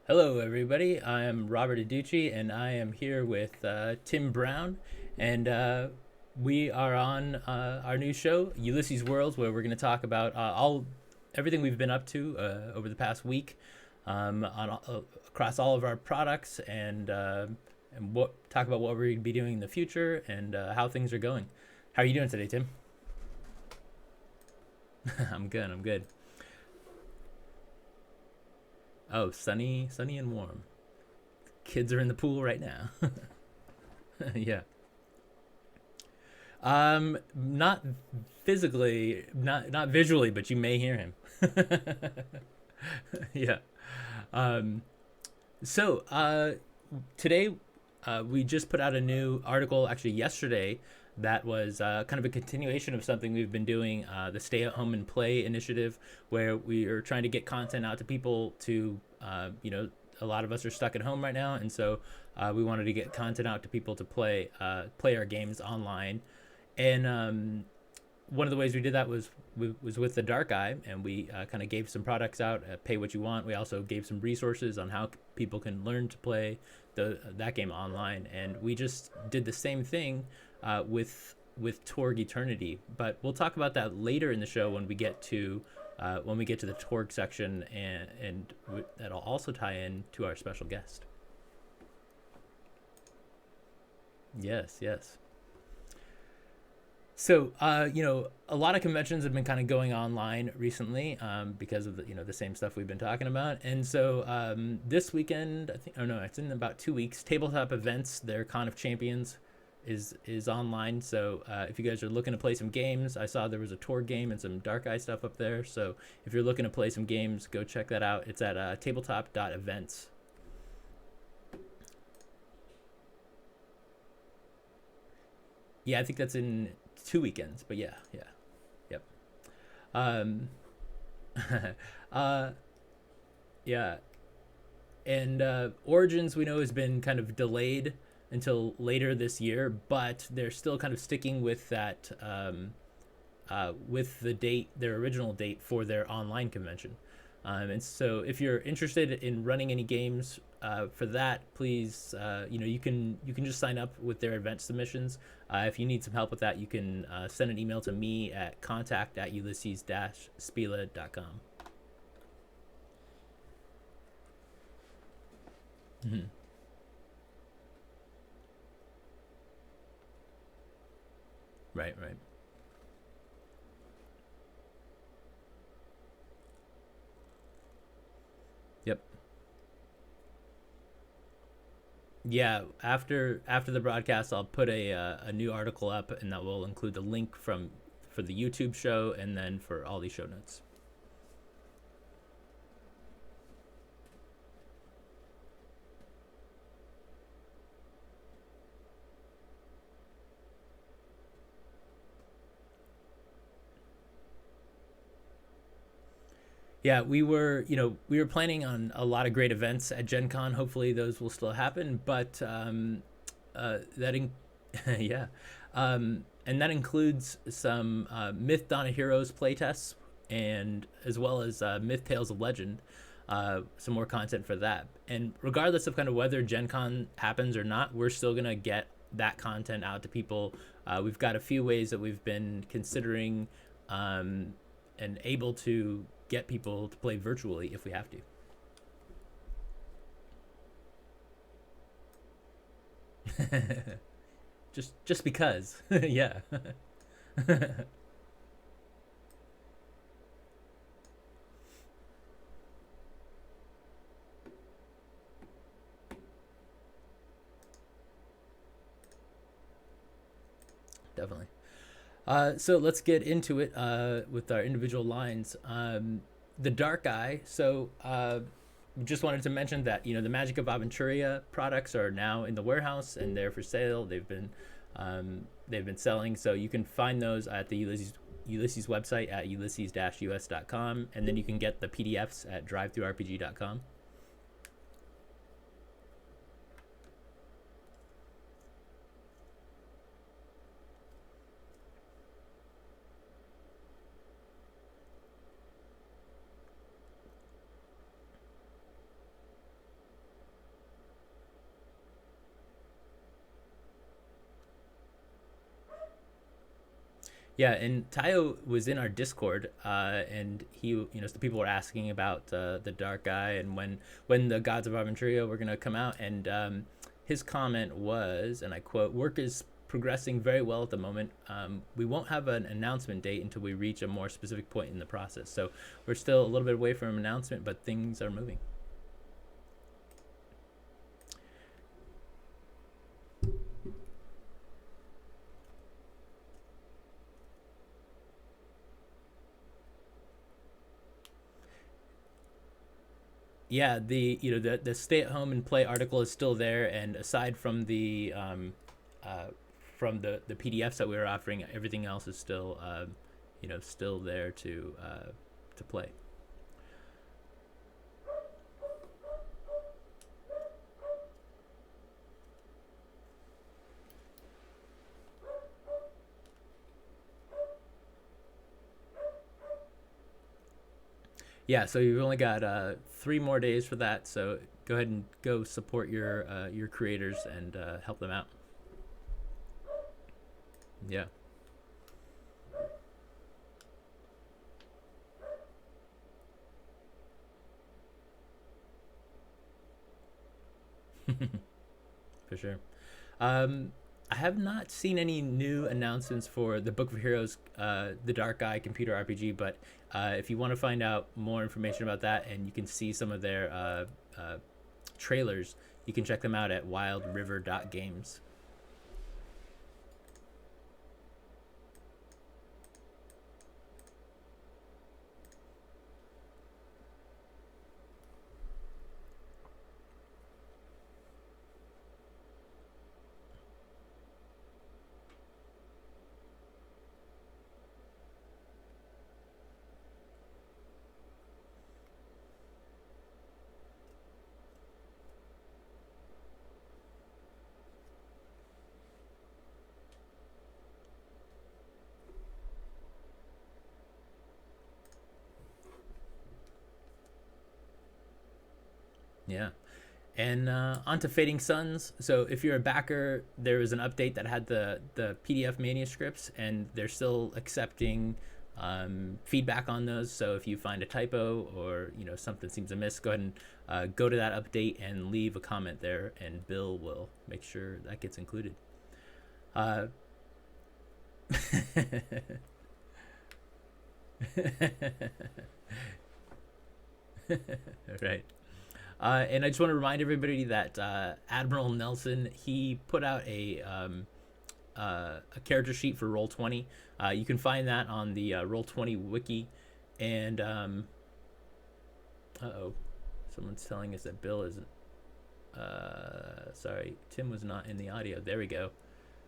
Hello, everybody. I am Robert Aducci, and I am here with Tim Brown, and we are on our new show, Ulysses Worlds, where we're going to talk about all everything we've been up to over the past week, across all of our products, and what talk about what we're going to be doing in the future and how things are going. How are you doing today, Tim? I'm good. I'm good. Oh, sunny and warm. Kids are in the pool right now. Yeah. Not physically, not visually, but you may hear him. Yeah. Um, so today we just put out a new article, actually yesterday, that was kind of a continuation of something we've been doing, the Stay at Home and Play initiative, where we are trying to get content out to people to, a lot of us are stuck at home right now, and so we wanted to get content out to people to play our games online. And one of the ways we did that was with the Dark Eye, and we kind of gave some products out, pay what you want. We also gave some resources on how people can learn to play that game online, and we just did the same thing with Torg Eternity. But we'll talk about that later in the show when we get to the Torg section, and that'll also tie in to our special guest. Yes, yes. So, a lot of conventions have been kind of going online recently because of the same stuff we've been talking about. And so this weekend, I think, oh no, it's in about 2 weeks. Tabletop Events, their Con of Champions, is online. So if you guys are looking to play some games, I saw there was a tour game and some Dark Eye stuff up there. So if you're looking to play some games, go check that out. It's at tabletop.events. Yeah, I think that's in 2 weekends. But yeah, yeah, yep. Um, uh, yeah, and Origins we know has been kind of delayed until later this year, but they're still kind of sticking with that with the date, their original date for their online convention. And so, if you're interested in running any games for that, please, you can just sign up with their event submissions. If you need some help with that, you can send an email to me at contact@ulysses-spila.com. Mm-hmm. Right, right. Yep. Yeah, after the broadcast, I'll put a new article up, and that will include the link for the YouTube show, and then for all these show notes. Yeah, we were planning on a lot of great events at Gen Con. Hopefully, those will still happen. But that yeah, and that includes some Myth Dawn of Heroes playtests, and as well as Myth Tales of Legend. Some more content for that. And regardless of kind of whether Gen Con happens or not, we're still gonna get that content out to people. We've got a few ways that we've been considering um, and able to get people to play virtually if we have to. Just because, yeah. Definitely. So let's get into it with our individual lines. The Dark Eye. So just wanted to mention that the Magic of Aventuria products are now in the warehouse and they're for sale. They've been selling, so you can find those at the Ulysses website at ulysses-us.com, and then you can get the PDFs at drivethroughrpg.com. Yeah, and Tayo was in our Discord, and the people were asking about the Dark Guy and when the Gods of Aventuria were gonna come out, and his comment was, and I quote, "Work is progressing very well at the moment. We won't have an announcement date until we reach a more specific point in the process. So we're still a little bit away from an announcement, but things are moving." Yeah, the stay at home and play article is still there, and aside uh, from the PDFs that we were offering, everything else is still still there to play. Yeah, so you've only got 3 more days for that. So go ahead and go support your creators and help them out. Yeah. For sure. I have not seen any new announcements for the Book of Heroes, the Dark Eye computer RPG, but if you want to find out more information about that and you can see some of their trailers, you can check them out at wildriver.games. Yeah. And onto Fading Suns. So if you're a backer, there was an update that had the PDF manuscripts, and they're still accepting feedback on those. So if you find a typo or something seems amiss, go ahead and go to that update and leave a comment there, and Bill will make sure that gets included. Uh, right. And I just want to remind everybody that Admiral Nelson, he put out a character sheet for Roll20. You can find that on the Roll20 wiki. And someone's telling us that Bill isn't. Sorry, Tim was not in the audio. There we go.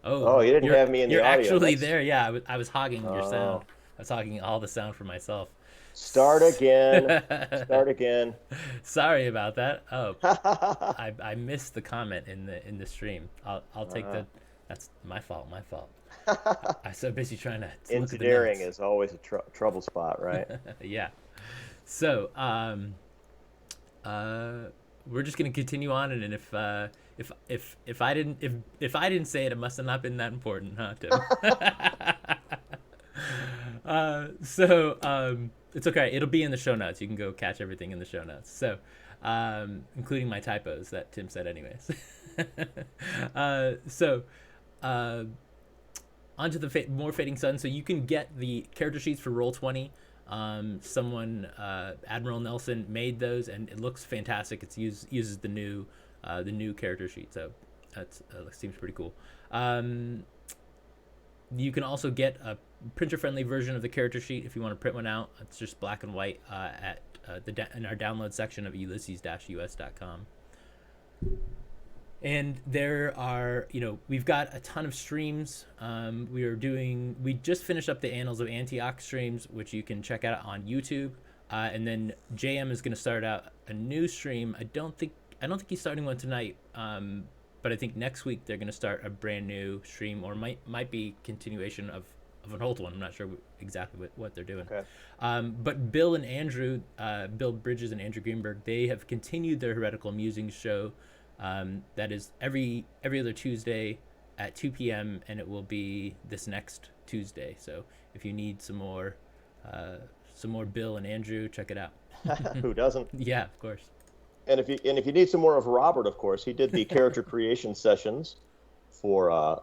Oh, you didn't have me in the you're audio. actually That's there. Yeah, I was hogging your sound. oh, I was hogging all the sound for myself. start again. Start again. Sorry about that. Oh, I missed the comment in the stream. I'll take Uh, the. That's my fault. My fault. I'm so busy trying to look at the Engineering notes. is always a trouble spot, right? Yeah. So we're just gonna continue on, and if I didn't say it, it must have not been that important, huh, Tim? It's okay. It'll be in the show notes. You can go catch everything in the show notes. So, including my typos that Tim said, anyways. uh, so, uh, onto the more Fading Sun. So you can get the character sheets for Roll20. Admiral Nelson made those, and it looks fantastic. It uses the new character sheet, so that seems pretty cool. You can also get a printer-friendly version of the character sheet if you want to print one out. It's just black and white at in our download section of ulysses-us.com. And there are, we've got a ton of streams. We just finished up the Annals of Antioch streams, which you can check out on YouTube. And then JM is going to start out a new stream. I don't think he's starting one tonight. But I think next week they're going to start a brand new stream, or might be continuation of an old one. I'm not sure exactly what they're doing. Okay. But Bill and Andrew, Bill Bridges and Andrew Greenberg, they have continued their Heretical Musings show. That is every other Tuesday at 2 p.m. and it will be this next Tuesday. So if you need some more Bill and Andrew, check it out. Who doesn't? Yeah, of course. And if you need some more of Robert, of course, he did the character creation sessions for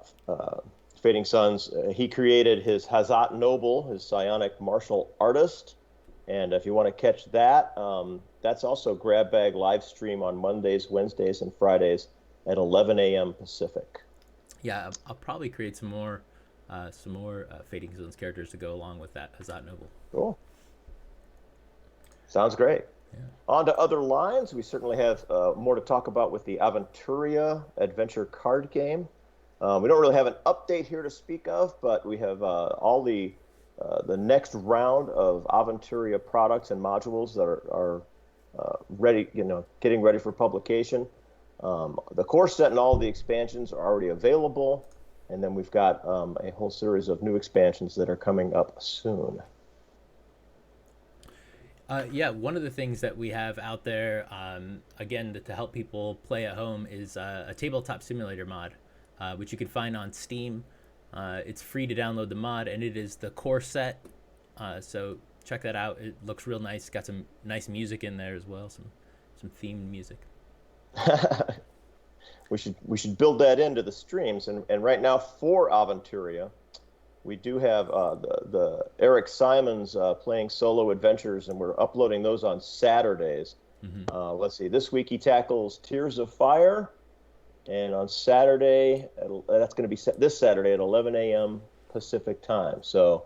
Fading Suns. He created his Hazat Noble, his psionic martial artist. And if you want to catch that, that's also Grab Bag live stream on Mondays, Wednesdays, and Fridays at 11 a.m. Pacific. Yeah, I'll probably create some more Fading Suns characters to go along with that Hazat Noble. Cool. Sounds great. Yeah. On to other lines. We certainly have more to talk about with the Aventuria adventure card game. We don't really have an update here to speak of, but we have all the next round of Aventuria products and modules that are ready, getting ready for publication. The core set and all of the expansions are already available, and then we've got a whole series of new expansions that are coming up soon. Yeah, one of the things that we have out there, again, to help people play at home is a tabletop simulator mod, which you can find on Steam. It's free to download the mod, and it is the core set. So check that out. It looks real nice. Got some nice music in there as well, some themed music. We should build that into the streams. And right now for Aventuria, we do have the Eric Simons playing solo adventures, and we're uploading those on Saturdays. Mm-hmm. Let's see. This week he tackles Tears of Fire, and on Saturday, that's going to be this Saturday at 11 a.m. Pacific time. So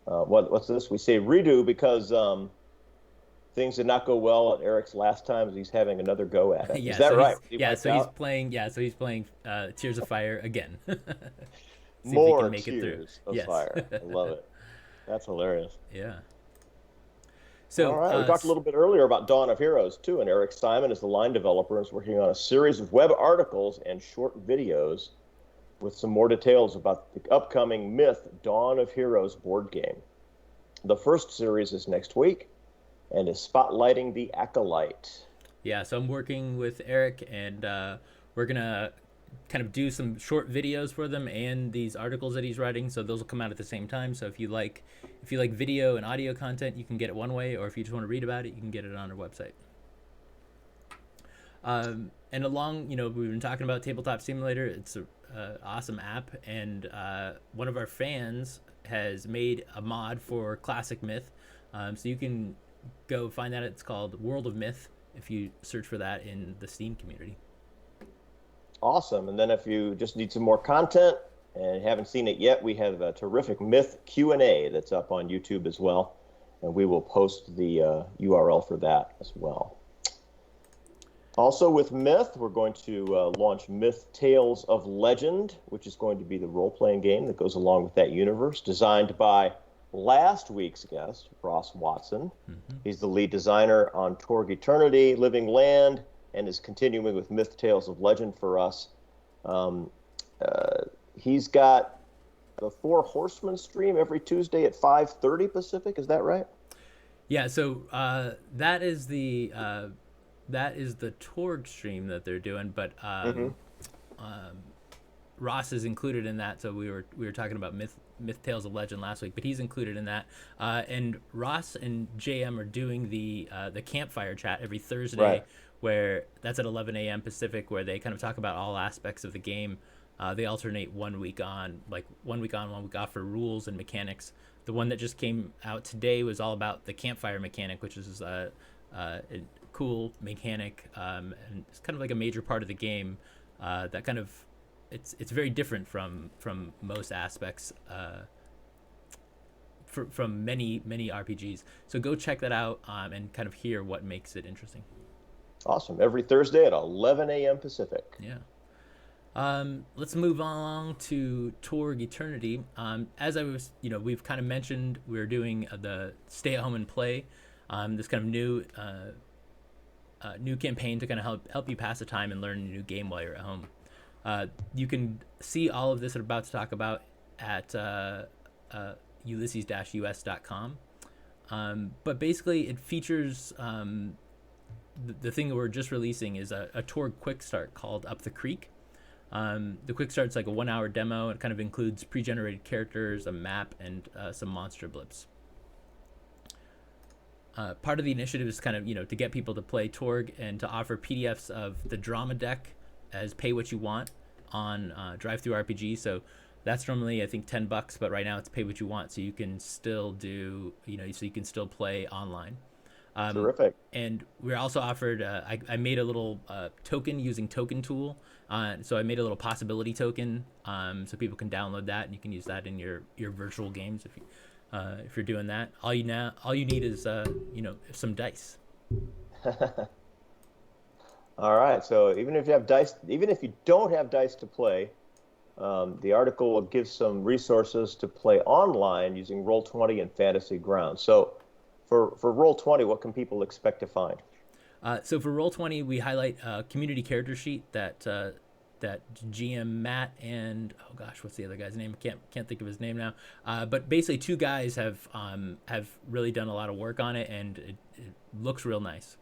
what's this? We say redo because things did not go well at Eric's last time, as he's having another go at it. Yeah, is that right? He's playing Tears of Fire again. See more if he can make Tears of Fire. I love it. That's hilarious. Yeah. So all right, we talked a little bit earlier about Dawn of Heroes too, and Eric Simon is the line developer and is working on a series of web articles and short videos with some more details about the upcoming Myth Dawn of Heroes board game. The first series is next week and is spotlighting the Acolyte. Yeah, so I'm working with Eric, and we're gonna kind of do some short videos for them and these articles that he's writing, so those will come out at the same time. So if you like video and audio content, you can get it one way, or if you just want to read about it, you can get it on our website. And along, we've been talking about Tabletop Simulator. It's an awesome app, and one of our fans has made a mod for Classic Myth, so you can go find that. It's called World of Myth if you search for that in the Steam community. Awesome. And then if you just need some more content and haven't seen it yet, we have a terrific Myth Q&A that's up on YouTube as well, and we will post the URL for that as well. Also with Myth, we're going to launch Myth Tales of Legend, which is going to be the role-playing game that goes along with that universe, designed by last week's guest, Ross Watson. Mm-hmm. He's the lead designer on Torg Eternity, Living Land, and is continuing with Myth Tales of Legend for us. He's got the Four Horsemen stream every Tuesday at 5:30 Pacific. Is that right? Yeah. So that is the Torg stream that they're doing, but Ross is included in that. So we were talking about Myth Tales of Legend last week, but he's included in that. And Ross and JM are doing the campfire chat every Thursday. Right. Where that's at 11 a.m. Pacific, where they kind of talk about all aspects of the game. They alternate 1 week on, 1 week on, 1 week off for rules and mechanics. The one that just came out today was all about the campfire mechanic, which is a cool mechanic, and it's kind of like a major part of the game. That kind of it's very different from most aspects. From many RPGs. So go check that out and kind of hear what makes it interesting. Awesome. Every Thursday at 11 a.m. Pacific. Yeah. Let's move on to Torg Eternity. As I was, we've kind of mentioned, we're doing the Stay at Home and Play, this kind of new campaign to kind of help you pass the time and learn a new game while you're at home. You can see all of this I'm about to talk about at ulysses-us.com. But basically, it features the thing that we're just releasing is a Torg quick start called Up the Creek. The quick start's like a 1 hour demo. It kind of includes pre-generated characters, a map, and some monster blips. Part of the initiative is kind of, to get people to play Torg and to offer PDFs of the drama deck as pay what you want on Drive-Thru RPG. So that's normally, I think, $10, but right now it's pay what you want. So you can still do, so you can still play online. Terrific. And we're also offered, I made a little token using Token Tool. So I made a little possibility token so people can download that, and you can use that in your virtual games if you're doing that. All you need is some dice. All right. So even if you have dice, even if you don't have dice to play, the article will give some resources to play online using Roll20 and Fantasy Grounds. So for Roll20, what can people expect to find? So for Roll20, we highlight a community character sheet that GM Matt and what's the other guy's name? Can't think of his name now. But basically, two guys have really done a lot of work on it, and it looks real nice.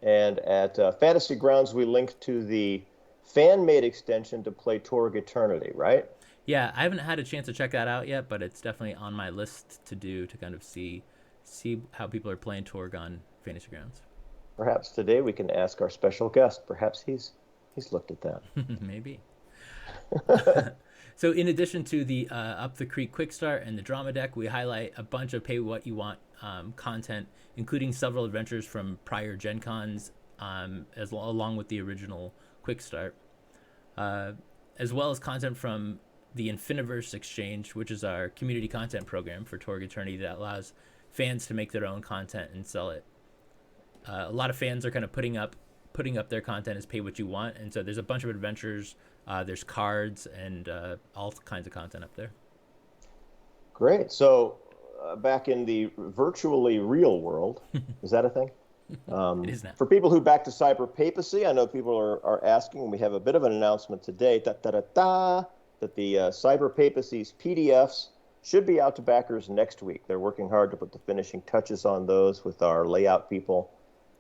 And at Fantasy Grounds, we link to the fan-made extension to play Torg Eternity, right? Yeah, I haven't had a chance to check that out yet, but it's definitely on my list to do, to kind of see how people are playing Torg on Fantasy Grounds. Perhaps today we can ask our special guest. Perhaps he's looked at that. Maybe. So in addition to the Up the Creek Quick Start and the drama deck, we highlight a bunch of pay what you want content, including several adventures from prior Gen Cons, along with the original Quick Start, as well as content from the Infiniverse Exchange, which is our community content program for Torg Eternity that allows fans to make their own content and sell it. A lot of fans are kind of putting up their content as pay what you want, and so there's a bunch of adventures, there's cards, and all kinds of content up there. Great. So back in the virtually real world, is that a thing? It is now. For people who back to cyber papacy, I know people are asking, and we have a bit of an announcement today, that the cyber papacy's PDFs should be out to backers next week. They're working hard to put the finishing touches on those with our layout people,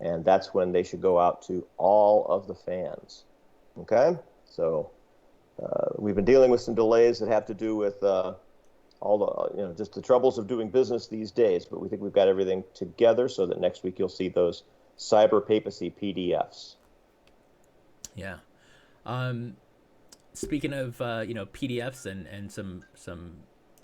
and that's when they should go out to all of the fans. Okay? So we've been dealing with some delays that have to do with all the, just the troubles of doing business these days, but we think we've got everything together so that next week you'll see those cyber papacy PDFs. Yeah. Speaking of, PDFs and some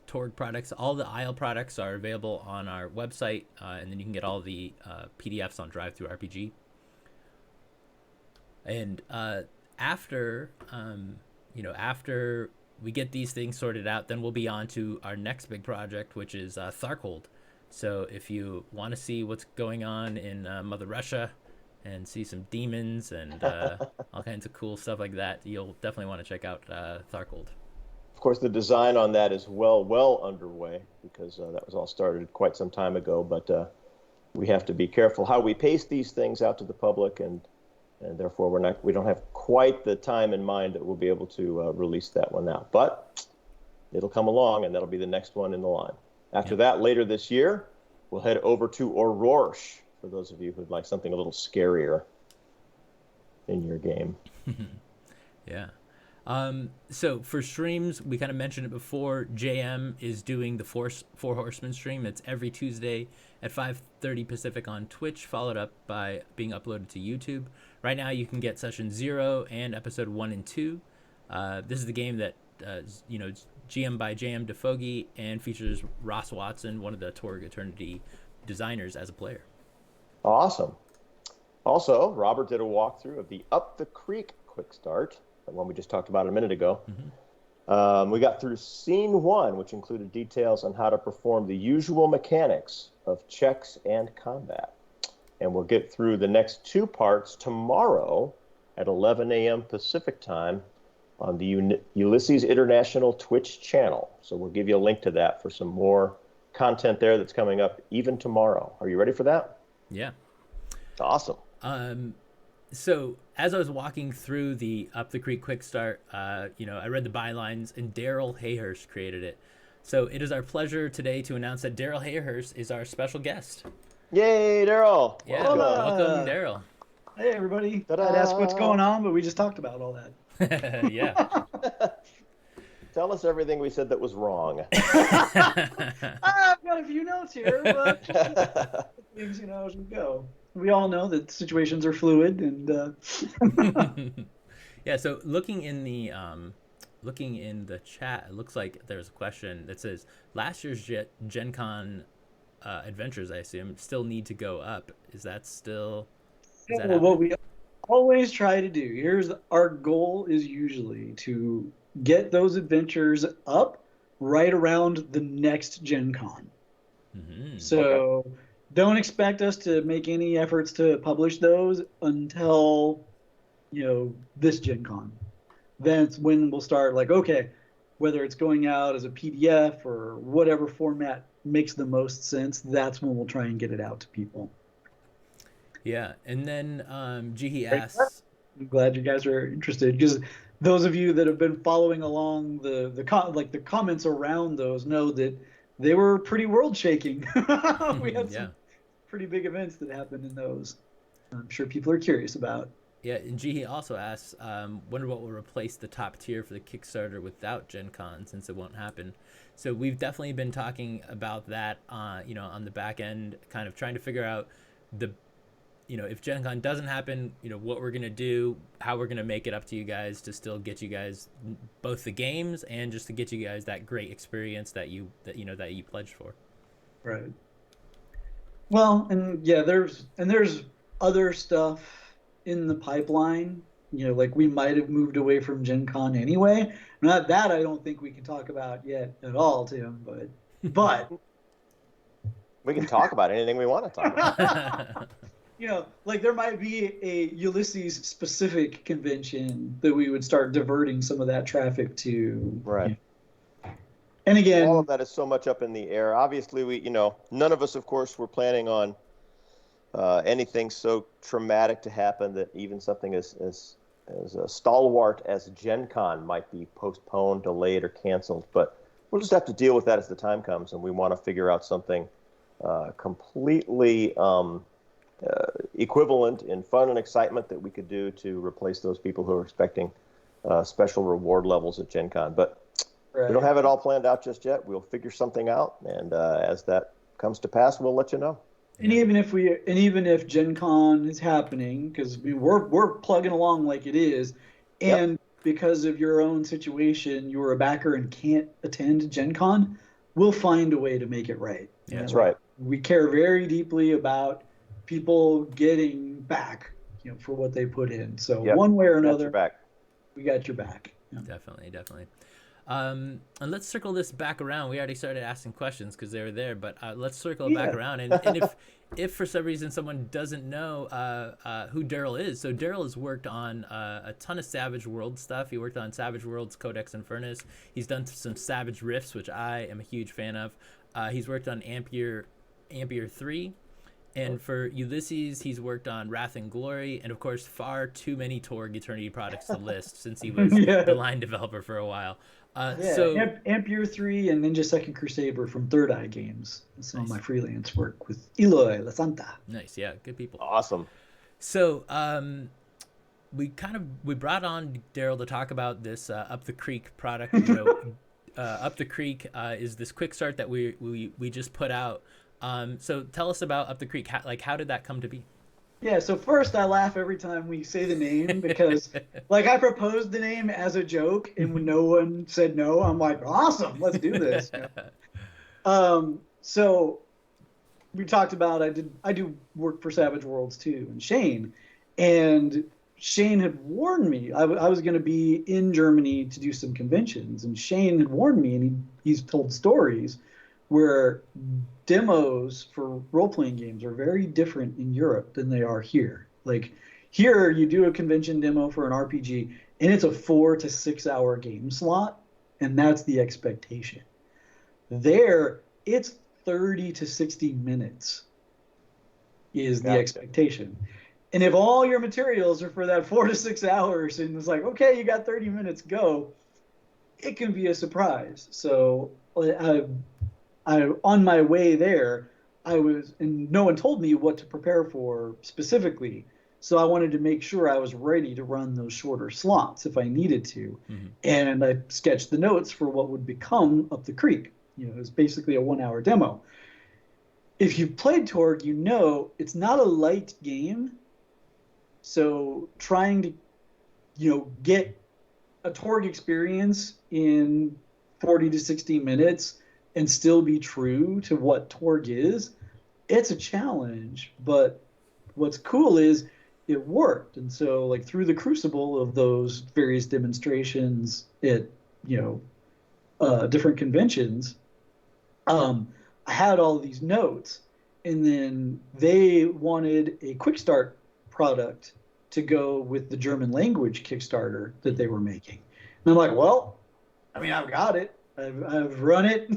Torg products, all the Isle products are available on our website, and then you can get all the PDFs on Drive-Thru RPG. And after we get these things sorted out, then we'll be on to our next big project, which is Tharkold. So if you want to see what's going on in Mother Russia and see some demons and all kinds of cool stuff like that, you'll definitely want to check out Tharkold. Of course, the design on that is well underway, because that was all started quite some time ago, but we have to be careful how we pace these things out to the public, and therefore we don't have quite the time in mind that we'll be able to release that one now. But it'll come along, and that'll be the next one in the line. After that, later this year, we'll head over to Aurorsh, for those of you who'd like something a little scarier in your game. Yeah. So for streams, we kind of mentioned it before, JM is doing the Four Horsemen stream. It's every Tuesday at 5:30 Pacific on Twitch, followed up by being uploaded to YouTube. Right now you can get session 0 and episode 1 and 2. This is the game that, GM by JM DeFogie, and features Ross Watson, one of the Torg Eternity designers, as a player. Awesome. Also, Robert did a walkthrough of the Up the Creek Quick Start, the one we just talked about a minute ago. Mm-hmm. We got through scene 1, which included details on how to perform the usual mechanics of checks and combat. And we'll get through the next 2 parts tomorrow at 11 a.m. Pacific time on the Ulysses International Twitch channel. So we'll give you a link to that for some more content there that's coming up even tomorrow. Are you ready for that? Yeah. Awesome. So as I was walking through the Up the Creek Quick Start, I read the bylines, and Darrell Hayhurst created it. So it is our pleasure today to announce that Darrell Hayhurst is our special guest. Yay, Darrell! Yeah, welcome Darrell. Hey, everybody. I'd ask what's Ta-da! going on, but we just talked about all Yeah. that. Tell us everything we said that was wrong. I've got a few notes here, but things, as we go. We all know that situations are fluid, and Yeah, so looking in the chat, it looks like there's a question that says last year's Gen Con adventures, I assume, still need to go up. Is that what happening? we always try to do. Here's our goal is usually to get those adventures up right around the next Gen Con. Okay. So don't expect us to make any efforts to publish those until, this Gen Con. That's when we'll start like, okay, whether it's going out as a PDF or whatever format makes the most sense, that's when we'll try and get it out to people. Yeah, and then Jihi Right. asks, I'm glad you guys are interested because those of you that have been following along the comments around those know that they were pretty world shaking. We had yeah, some pretty big events that happened in those. I'm sure people are curious about. yeah, and Jihi also asks, wonder what will replace the top tier for the Kickstarter without Gen Con since it won't happen. So we've definitely been talking about that, on the back end, kind of trying to figure out the if Gen Con doesn't happen, what we're gonna do, how we're gonna make it up to you guys to still get you guys both the games and just to get you guys that great experience that you pledged for. Right. Well, and yeah, there's other stuff in the pipeline. Like we might have moved away from Gen Con anyway. Not that I don't think we can talk about yet at all, Tim, but We can talk about anything we want to talk about. like there might be a Ulysses specific convention that we would start diverting some of that traffic to. Right. And All again, of that is so much up in the air. Obviously, none of us, of course, were planning on anything so traumatic to happen that even something as stalwart as Gen Con might be postponed, delayed, or canceled. But we'll just have to deal with that as the time comes, and we want to figure out something completely equivalent in fun and excitement that we could do to replace those people who are expecting special reward levels at Gen Con. But we don't have it all planned out just yet. We'll figure something out, and as that comes to pass, we'll let you know. And even if Gen Con is happening, because we're plugging along like it is, and because of your own situation, you're a backer and can't attend Gen Con, we'll find a way to make it right. Yeah, that's right. We care very deeply about people getting back, for what they put in. So one way or another, we got your back. Yeah. Definitely. And let's circle this back around. We already started asking questions because they were there, but let's circle it back around. And if for some reason someone doesn't know who Darrell is, so Darrell has worked on a ton of Savage Worlds stuff. He worked on Savage Worlds Codex Infernus. He's done some Savage Rifts, which I am a huge fan of. He's worked on Ampere 3. And for Ulysses, he's worked on Wrath and Glory, and of course, far too many Torg Eternity products to list since he was the line developer for a while. So Ampere 3 and Ninja Second Crusade were from Third Eye Games. Some of my freelance work with Eloy La Santa. Nice, yeah, good people. Awesome. So we brought on Darrell to talk about this Up the Creek product. Up the Creek is this quick start that we just put out. So tell us about Up the Creek. How did that come to be? Yeah, so first I laugh every time we say the name because I proposed the name as a joke and when no one said no, I'm like, awesome, let's do this. So we talked about I do work for Savage Worlds too, and Shane had warned me. I was going to be in Germany to do some conventions, and Shane had warned me, and he's told stories where demos for role-playing games are very different in Europe than they are here. Like here, you do a convention demo for an RPG, and it's a 4 to 6 hour game slot, and that's the expectation. There, it's 30 to 60 minutes is the expectation. And if all your materials are for that 4 to 6 hours, and it's like, okay, you got 30 minutes, go, it can be a surprise. So on my way there, and no one told me what to prepare for specifically, So I wanted to make sure I was ready to run those shorter slots if I needed to. And I sketched the notes for what would become Up the Creek. It was basically a 1-hour demo. If you've played Torg, you know it's not a light game. So trying to, get a Torg experience in 40 to 60 minutes and still be true to what Torg is, it's a challenge. But what's cool is it worked. And so, like, through the crucible of those various demonstrations at, different conventions, I had all these notes. And then they wanted a quick start product to go with the German language Kickstarter that they were making. And I'm like, well, I mean, I've got it. I've run it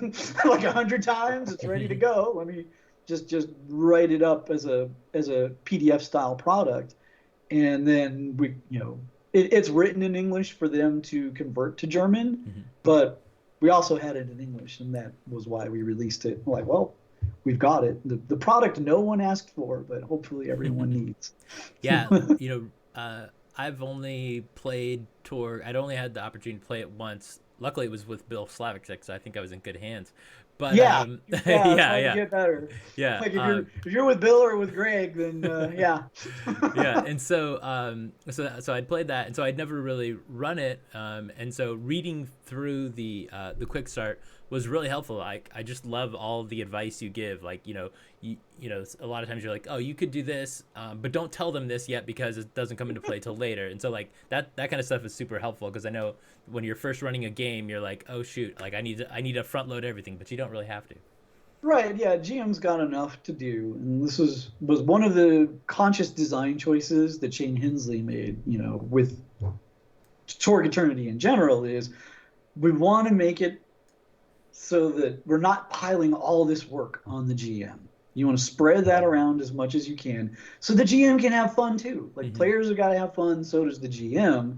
like 100 times. It's ready to go. Let me just write it up as a PDF style product. And then it's written in English for them to convert to German, but we also had it in English, and that was why we released it. I'm like, well, we've got it. The product no one asked for, but hopefully everyone needs. Yeah, I've only played Torg. I'd only had the opportunity to play it once. Luckily, it was with Bill Slavicsek, so I think I was in good hands. But yeah, yeah, get better. Yeah, like if you're with Bill or with Greg, then yeah. Yeah, and so so I'd played that, and so I'd never really run it, and so reading through the quick start was really helpful. I just love all the advice you give. Like, you a lot of times you're like, oh, you could do this, but don't tell them this yet because it doesn't come into play till later. And so, like, that kind of stuff is super helpful, because I know when you're first running a game, you're like, oh shoot, like I need to front load everything, but you don't really have to. Right, yeah, GM's got enough to do, and this was one of the conscious design choices that Shane Hensley made, with Torg Eternity in general, is we want to make it so that we're not piling all this work on the GM. You want to spread that around as much as you can, so the GM can have fun too. Like, players have got to have fun, so does the GM.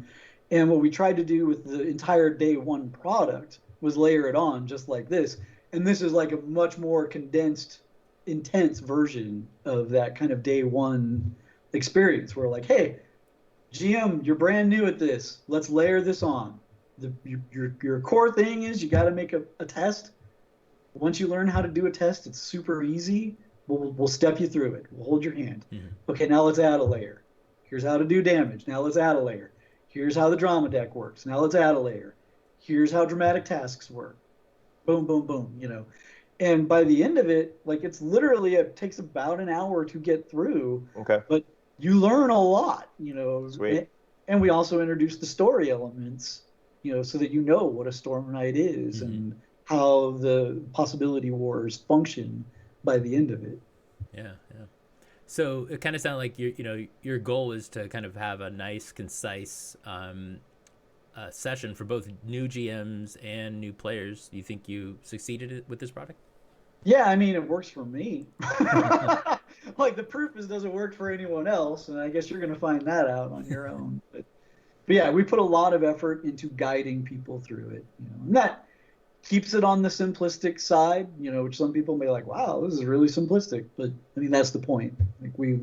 And what we tried to do with the entire day one product was layer it on just like this. And this is like a much more condensed, intense version of that kind of day one experience, where, like, hey, GM, you're brand new at this. Let's layer this on. Your core thing is you got to make a test. Once you learn how to do a test, it's super easy. We'll step you through it. We'll hold your hand. Okay, now let's add a layer. Here's how to do damage. Now let's add a layer. Here's how the drama deck works. Now let's add a layer. Here's how dramatic tasks work. Boom, boom, boom, And by the end of it, like, it's literally, it takes about an hour to get through. Okay. But you learn a lot, Sweet. And we also introduced the story elements, so that what a Storm Knight is and how the possibility wars function by the end of it. Yeah. So it kind of sounded like your goal is to kind of have a nice, concise session for both new GMs and new players. Do you think you succeeded with this product? Yeah, I mean, it works for me. Like, the proof is, does it work for anyone else? And I guess you're going to find that out on your own. But yeah, we put a lot of effort into guiding people through it. And that keeps it on the simplistic side, which some people may be like, wow, this is really simplistic. But I mean, that's the point. Like, we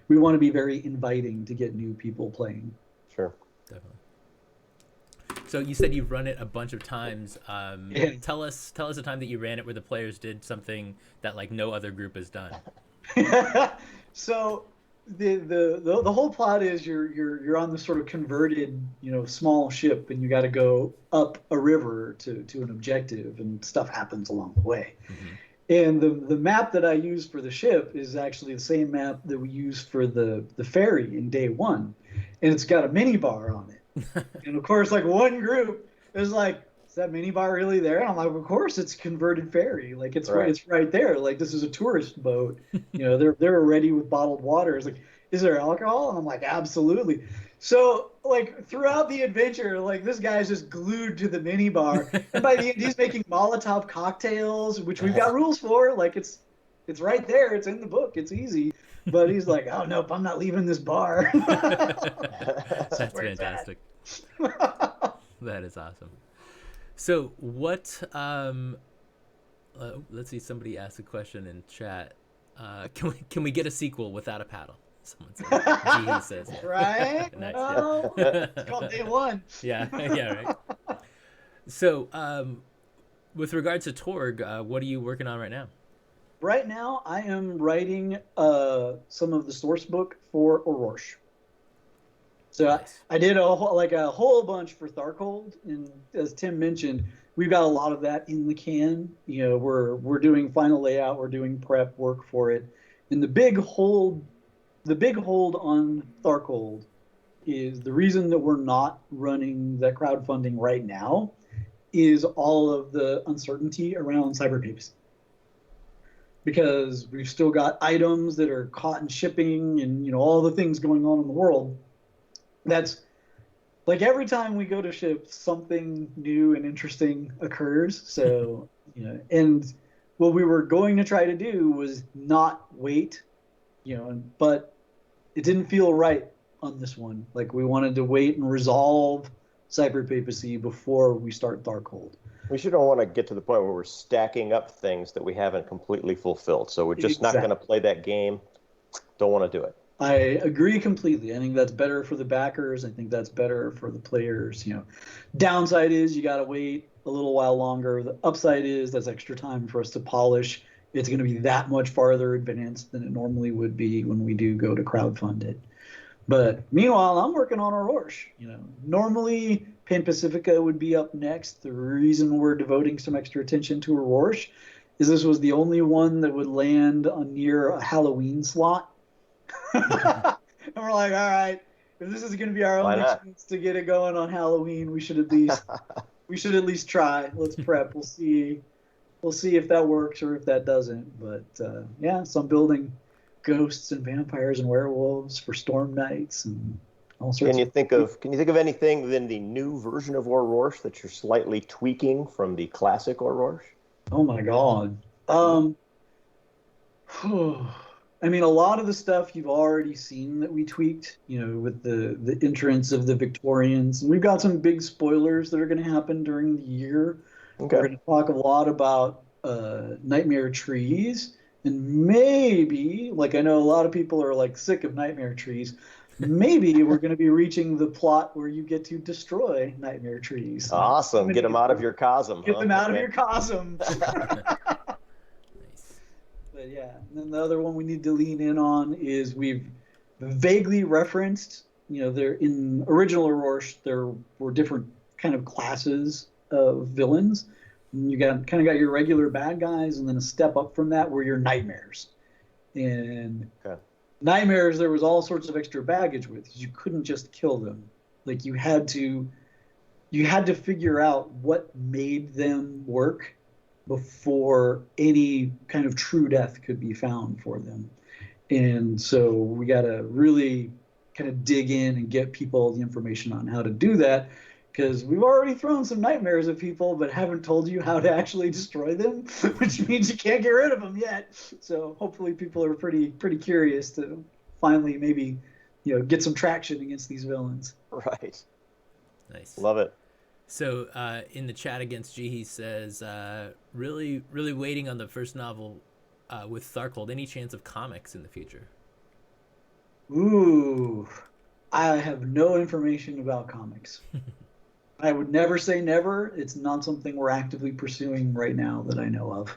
want to be very inviting to get new people playing. Sure. Definitely. So you said you've run it a bunch of times. Yeah. Tell us a time that you ran it where the players did something that, like, no other group has done. So the whole plot is you're on this sort of converted, small ship, and you got to go up a river to an objective, and stuff happens along the way. And the map that I used for the ship is actually the same map that we used for the ferry in day one, and it's got a mini bar on it. And of course, like, one group is like, is that mini bar really there? And I'm like, of course, it's converted ferry. Like, it's right there. Like, this is a tourist boat. They're ready with bottled water. It's like, is there alcohol? And I'm like, absolutely. So, like, throughout the adventure, like, this guy's just glued to the mini bar. And by the end, he's making Molotov cocktails, which we've got rules for. Like, it's right there. It's in the book. It's easy. But he's like, oh, nope, I'm not leaving this bar. That's fantastic. That is awesome. So what, let's see, somebody asked a question in chat. Can we get a sequel without a paddle? Someone says. Jihi says. Yeah. Right? Nice. Well, Yeah. it's called day one. Yeah. Yeah. Right. So, with regards to Torg, what are you working on right now? Right now, I am writing some of the source book for Aurora. So Nice. I did a whole bunch for Tharcold, and as Tim mentioned, we've got a lot of that in the can. You know, we're doing final layout, we're doing prep work for it, and the big hold on Tharcold is the reason that we're not running that crowdfunding right now is all of the uncertainty around cyber papacy. Because we've still got items that are caught in shipping and all the things going on in the world. That's like every time we go to ship, something new and interesting occurs. So, and what we were going to try to do was not wait, but it didn't feel right on this one. Like we wanted to wait and resolve cyber papacy before we start Darkhold. We should don't want to get to the point where we're stacking up things that we haven't completely fulfilled. So we're just not going to play that game. Don't want to do it. I agree completely. I think that's better for the backers. I think that's better for the players. Downside is you got to wait a little while longer. The upside is that's extra time for us to polish. It's going to be that much farther advanced than it normally would be when we do go to crowdfund it. But meanwhile, I'm working on Aurora. Normally Pan Pacifica would be up next. The reason we're devoting some extra attention to Aurora is this was the only one that would land on near a Halloween slot. And we're like, all right, if this is going to be our only chance to get it going on Halloween, we should at least try. Let's prep. We'll see if that works or if that doesn't. But yeah, so I'm building ghosts and vampires and werewolves for Storm Knights and all sorts. Can you think of anything within the new version of Aurora that you're slightly tweaking from the classic Aurora? Oh my God. I mean, a lot of the stuff you've already seen that we tweaked, with the entrance of the Victorians. And we've got some big spoilers that are going to happen during the year. Okay. We're going to talk a lot about nightmare trees. And maybe, like I know a lot of people are like sick of nightmare trees, maybe we're going to be reaching the plot where you get to destroy nightmare trees. Awesome. Get them out of your cosm. Get them out of your cosm. But yeah, and then the other one we need to lean in on is we've vaguely referenced, there in original Aurora, there were different kind of classes of villains. And you got your regular bad guys, and then a step up from that were your nightmares. And nightmares, there was all sorts of extra baggage with, because you couldn't just kill them. Like you had to figure out what made them work before any kind of true death could be found for them. And so we got to really kind of dig in and get people the information on how to do that, because we've already thrown some nightmares at people but haven't told you how to actually destroy them, which means you can't get rid of them yet. So hopefully people are pretty curious to finally maybe get some traction against these villains. Right. Nice. Love it. So in the chat against G, he says, really waiting on the first novel with Tharcold. Any chance of comics in the future? Ooh, I have no information about comics. I would never say never. It's not something we're actively pursuing right now that I know of.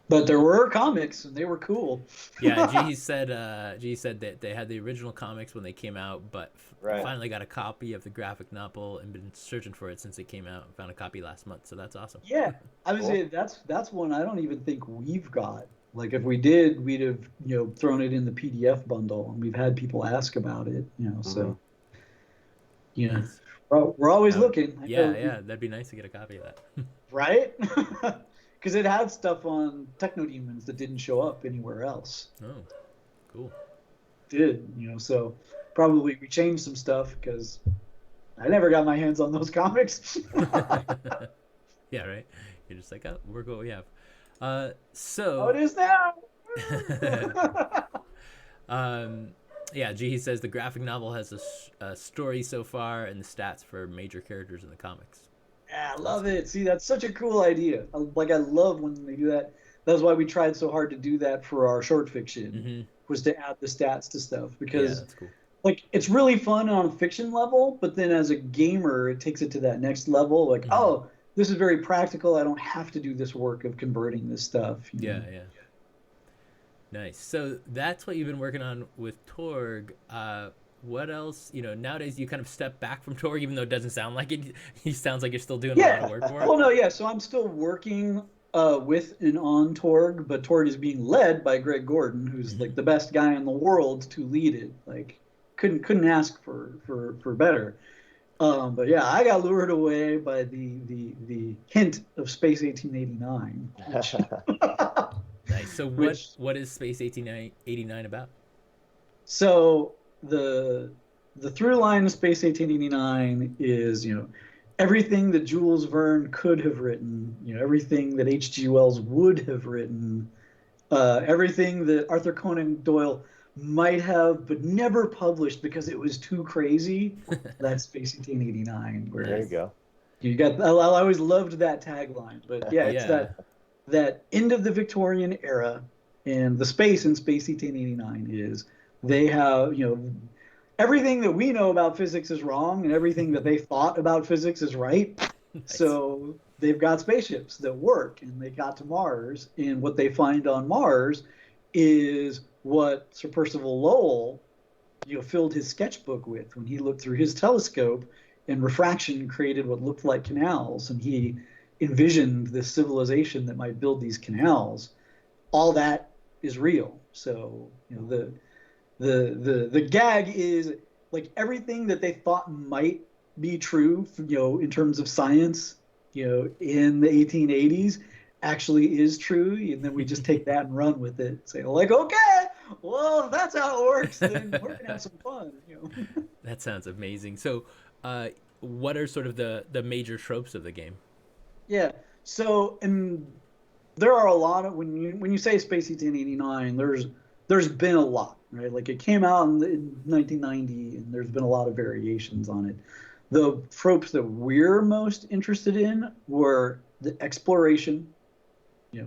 But there were comics, and they were cool. Yeah, G said that they had the original comics when they came out, but finally got a copy of the graphic novel and been searching for it since it came out. Found a copy last month, so that's awesome. Yeah, I would say that's one I don't even think we've got. Like if we did, we'd have thrown it in the PDF bundle, and we've had people ask about it. So Nice. We're always looking. Yeah, that'd be nice to get a copy of that. Right? Because it had stuff on Technodemons that didn't show up anywhere else. Oh, cool. It did, so probably we changed some stuff because I never got my hands on those comics. Yeah, right? You're just like, oh, we're what we have. So... Oh, it is now! Yeah, G says the graphic novel has a story so far and the stats for major characters in the comics. Yeah, I love it. See, that's such a cool idea. I love when they do that. That's why we tried so hard to do that for our short fiction. was to add the stats to stuff Yeah, because that's cool. like it's really fun on a fiction level, but then as a gamer, it takes it to that next level. Like, Hmm. oh, this is very practical. I don't have to do this work of converting this stuff, you Yeah, know. yeah. Nice. So that's what you've been working on with Torg. What else? Nowadays you kind of step back from Torg, even though it doesn't sound like it. It sounds like you're still doing a lot of Yeah. work for it. Well, no, yeah. So I'm still working with and on Torg, but Torg is being led by Greg Gordon, who's Hmm. like the best guy in the world to lead it. Like, couldn't ask for better. But yeah, I got lured away by the hint of Space 1889, which Nice. So what which what is Space 1889 about? so the through line of Space 1889 is, everything that Jules Verne could have written, everything that H.G. Wells would have written, everything that Arthur Conan Doyle might have but never published because it was too crazy. That's Space 1889, There where you Nice. go. you got. I always loved that tagline, but yeah, it's Yeah. that end of the Victorian era, and the space in Space 1889 is they have, everything that we know about physics is wrong, and everything that they thought about physics is right. Nice. So they've got spaceships that work, and they got to Mars, and what they find on Mars is what Sir Percival Lowell, filled his sketchbook with when he looked through his telescope, and refraction created what looked like canals, and he envisioned this civilization that might build these canals. All that is real. So, the gag is like everything that they thought might be true, in terms of science, in the 1880s actually is true, and then we just take that and run with it, say like, okay, well, if that's how it works, then we're gonna have some fun. That sounds amazing. So, what are sort of the major tropes of the game? Yeah. So, and there are a lot of when you say Space 1889, there's been a lot, right? Like it came out in 1990, and there's been a lot of variations on it. The tropes that we're most interested in were the exploration,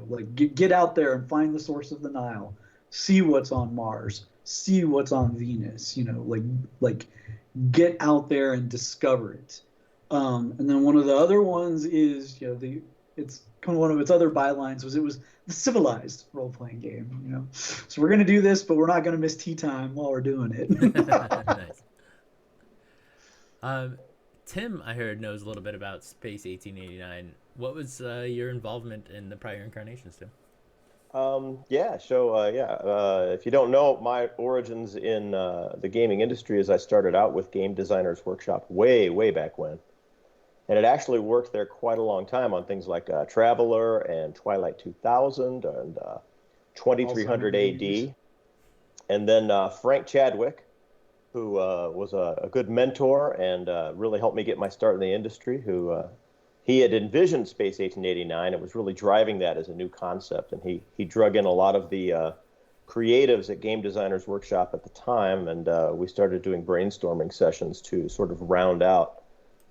like get out there and find the source of the Nile, see what's on Mars, see what's on Venus, like get out there and discover it. And then one of the other ones is, it's kind of one of its other bylines was it was the civilized role playing game, So we're gonna do this, but we're not gonna miss tea time while we're doing it. Nice. Um, Tim, I heard, knows a little bit about Space 1889. What was your involvement in the prior incarnations, Tim? Yeah, so if you don't know, my origins in the gaming industry is I started out with Game Designers Workshop way, way back when. And it actually worked there quite a long time on things like Traveler and Twilight 2000 and Alzheimer 2300 games. AD. And then Frank Chadwick, who was a good mentor and really helped me get my start in the industry, who he had envisioned Space 1889 and was really driving that as a new concept. And he drug in a lot of the creatives at Game Designers Workshop at the time, and we started doing brainstorming sessions to sort of round out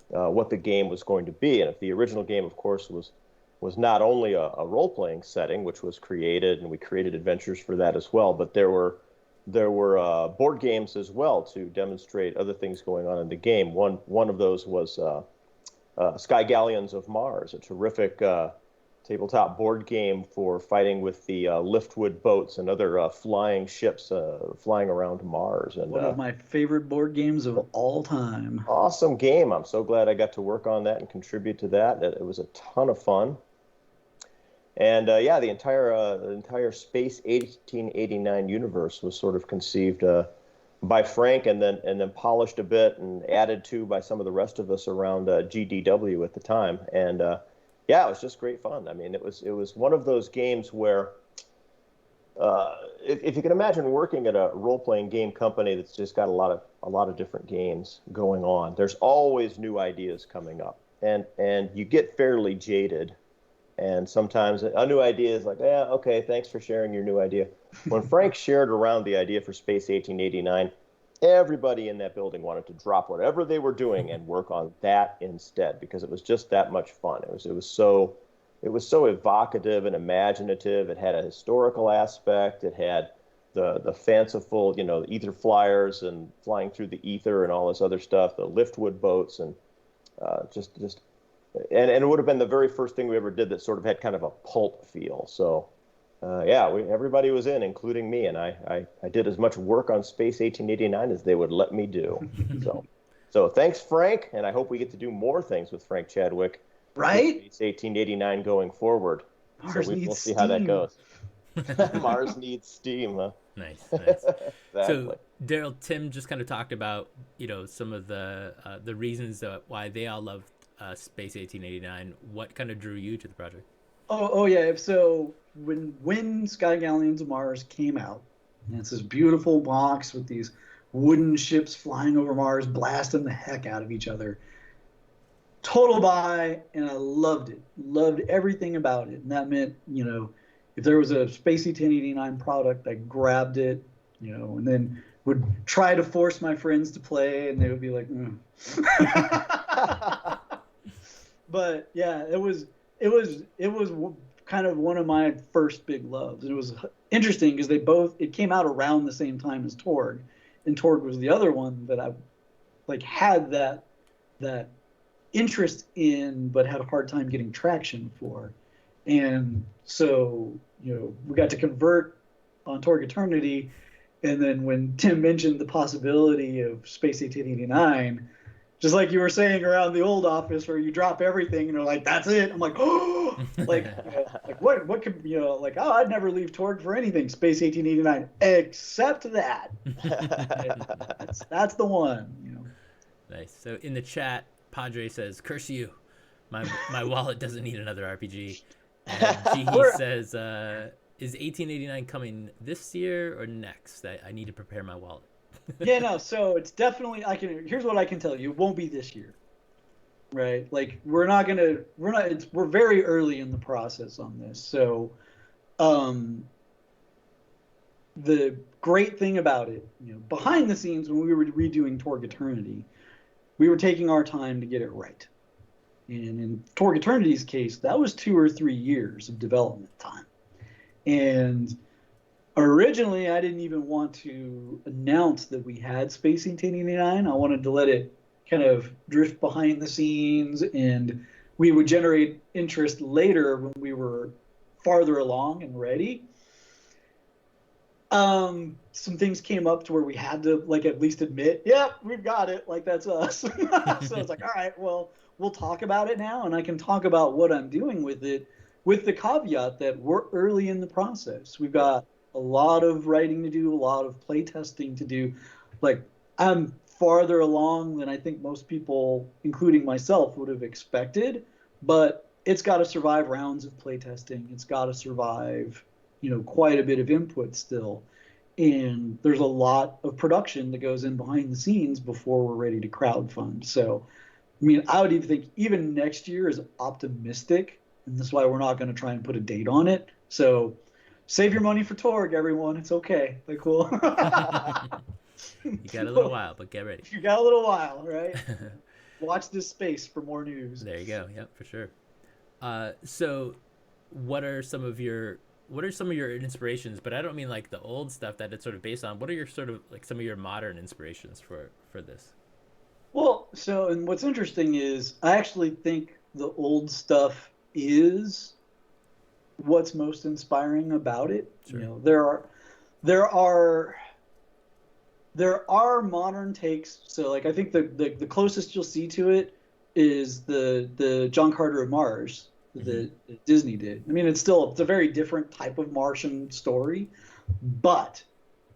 what the game was going to be. And if the original game, of course, was not only a role-playing setting, which was created, and we created adventures for that as well, but there were board games as well to demonstrate other things going on in the game. One of those was Sky Galleons of Mars, a terrific tabletop board game for fighting with the liftwood boats and other flying ships flying around Mars. And One of my favorite board games of all time. awesome game. I'm so glad I got to work on that and contribute to that. It was a ton of fun. And yeah, the entire Space 1889 universe was sort of conceived by Frank and then polished a bit and added to by some of the rest of us around GDW at the time. And yeah, it was just great fun. I mean, it was one of those games where if you can imagine working at a role-playing game company that's just got a lot of different games going on, there's always new ideas coming up, and you get fairly jaded. And sometimes a new idea is like, yeah, okay, thanks for sharing your new idea. When Frank shared around the idea for Space 1889, everybody in that building wanted to drop whatever they were doing and work on that instead because it was just that much fun. It was so evocative and imaginative. It had a historical aspect. It had the fanciful, the ether flyers and flying through the ether and all this other stuff, the liftwood boats, and and it would have been the very first thing we ever did that sort of had kind of a pulp feel. So, everybody was in, including me, and I did as much work on Space 1889 as they would let me do. So thanks, Frank, and I hope we get to do more things with Frank Chadwick. Right? Space 1889 going forward. Mars we'll needs see how that steam. goes. Mars needs steam. Huh? Nice. Exactly. So, Darrell, Tim just kind of talked about, some of the reasons why they all love Space 1889. What kind of drew you to the project? Oh yeah. So when Sky Galleons of Mars came out, and it's this beautiful box with these wooden ships flying over Mars, blasting the heck out of each other. Total buy, and I loved it. Loved everything about it. And that meant, if there was a Space 1089 product, I grabbed it, and then would try to force my friends to play, and they would be like, But yeah, it was kind of one of my first big loves. And it was interesting because it came out around the same time as Torg, and Torg was the other one that I had that interest in, but had a hard time getting traction for. And so, we got to convert on Torg Eternity. And then when Tim mentioned the possibility of Space 1889, just like you were saying around the old office where you drop everything and you're like, that's it. I'm like, oh, what could, I'd never leave Torg for anything, Space 1889, except that. That's the one, Nice. So in the chat, Padre says, curse you. My wallet doesn't need another RPG. And Jihi says, is 1889 coming this year or next? I need to prepare my wallet. Yeah, no, so it's definitely, here's what I can tell you. It won't be this year, right? We're very early in the process on this. So the great thing about it, behind the scenes when we were redoing Torg Eternity, we were taking our time to get it right. And in Torg Eternity's case, that was 2 or 3 years of development time. And originally, I didn't even want to announce that we had Space 1889. I wanted to let it kind of drift behind the scenes, and we would generate interest later when we were farther along and ready. Some things came up to where we had to at least admit, yep, we've got it. That's us. So it's all right, well, we'll talk about it now, and I can talk about what I'm doing with it, with the caveat that we're early in the process. We've got a lot of writing to do, a lot of play testing to do. I'm farther along than I think most people, including myself, would have expected, but it's got to survive rounds of play testing. It's got to survive, quite a bit of input still. And there's a lot of production that goes in behind the scenes before we're ready to crowdfund. So, I would even think even next year is optimistic, and that's why we're not going to try and put a date on it. So save your money for Torg, everyone. It's okay. Cool. You got a little while, but get ready. You got a little while, right? Watch this space for more news. There you go. Yep, for sure. So what are some of your inspirations? But I don't mean the old stuff that it's sort of based on. What are your sort of some of your modern inspirations for this? Well, and what's interesting is I actually think the old stuff is what's most inspiring about it. Sure. There are modern takes. So I think the closest you'll see to it is the John Carter of Mars that Disney did. It's a very different type of Martian story, but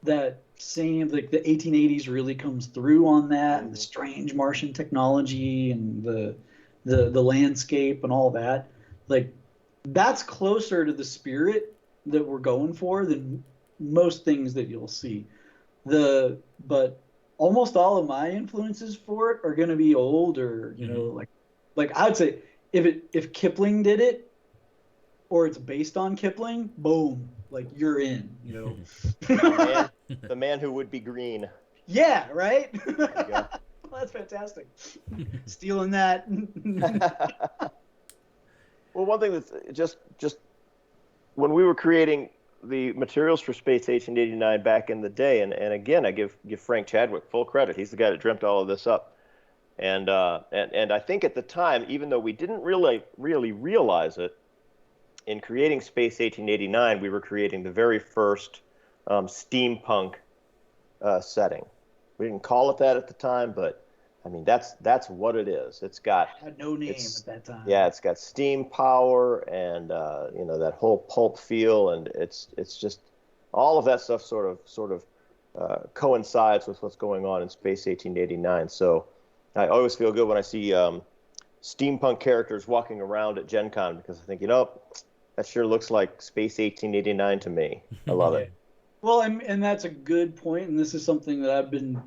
that same the 1880s really comes through on that, and the strange Martian technology and the landscape and all that. That's closer to the spirit that we're going for than most things that you'll see. But almost all of my influences for it are going to be older. I'd say if Kipling did it, or it's based on Kipling, boom, you're in. The man who would be green. Yeah, right. There you go. Well, that's fantastic. Stealing that. Well, one thing that's just when we were creating the materials for Space 1889 back in the day, and again, I give Frank Chadwick full credit. He's the guy that dreamt all of this up. And I think at the time, even though we didn't really realize it, in creating Space 1889, we were creating the very first steampunk setting. We didn't call it that at the time, but I mean that's what it is. It's got had no name at that time. Yeah, it's got steam power and that whole pulp feel, and it's just all of that stuff sort of coincides with what's going on in Space 1889. So I always feel good when I see steampunk characters walking around at Gen Con, because I think, that sure looks like Space 1889 to me. I love it. Well, and that's a good point, and this is something that I've been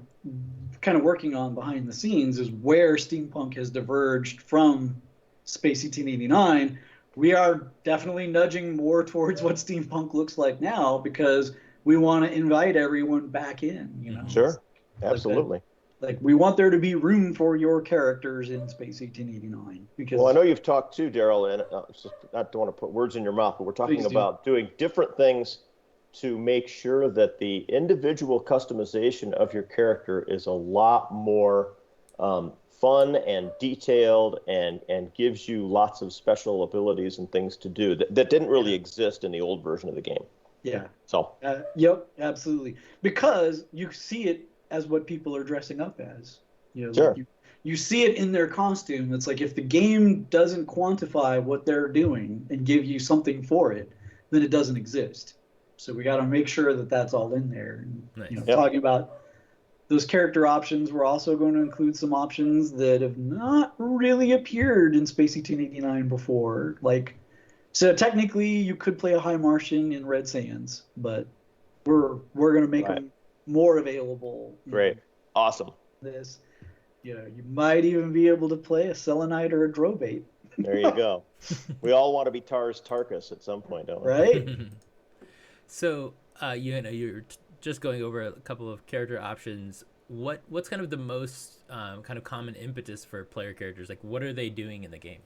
kind of working on behind the scenes, is where steampunk has diverged from Space 1889. We are definitely nudging more towards what steampunk looks like now, because we want to invite everyone back in. Sure, absolutely. Like we want there to be room for your characters in Space 1889. Because, well, I know you've talked too, Darrell, and I don't want to put words in your mouth, but we're talking about doing different things to make sure that the individual customization of your character is a lot more fun and detailed, and gives you lots of special abilities and things to do that didn't really exist in the old version of the game. Yeah. So. Yep, absolutely. Because you see it as what people are dressing up as. Sure. Like you see it in their costume. It's like, if the game doesn't quantify what they're doing and give you something for it, then it doesn't exist. So we got to make sure that that's all in there. And, Nice. Talking about those character options, we're also going to include some options that have not really appeared in Space 1889 before. So technically you could play a High Martian in Red Sands, but we're going to make them more available. Great. Awesome. You might even be able to play a Selenite or a Drobate. There you go. We all want to be Tarkus at some point, don't we? Right? So, you're just going over a couple of character options. What's kind of the most kind of common impetus for player characters? Like, what are they doing in the game?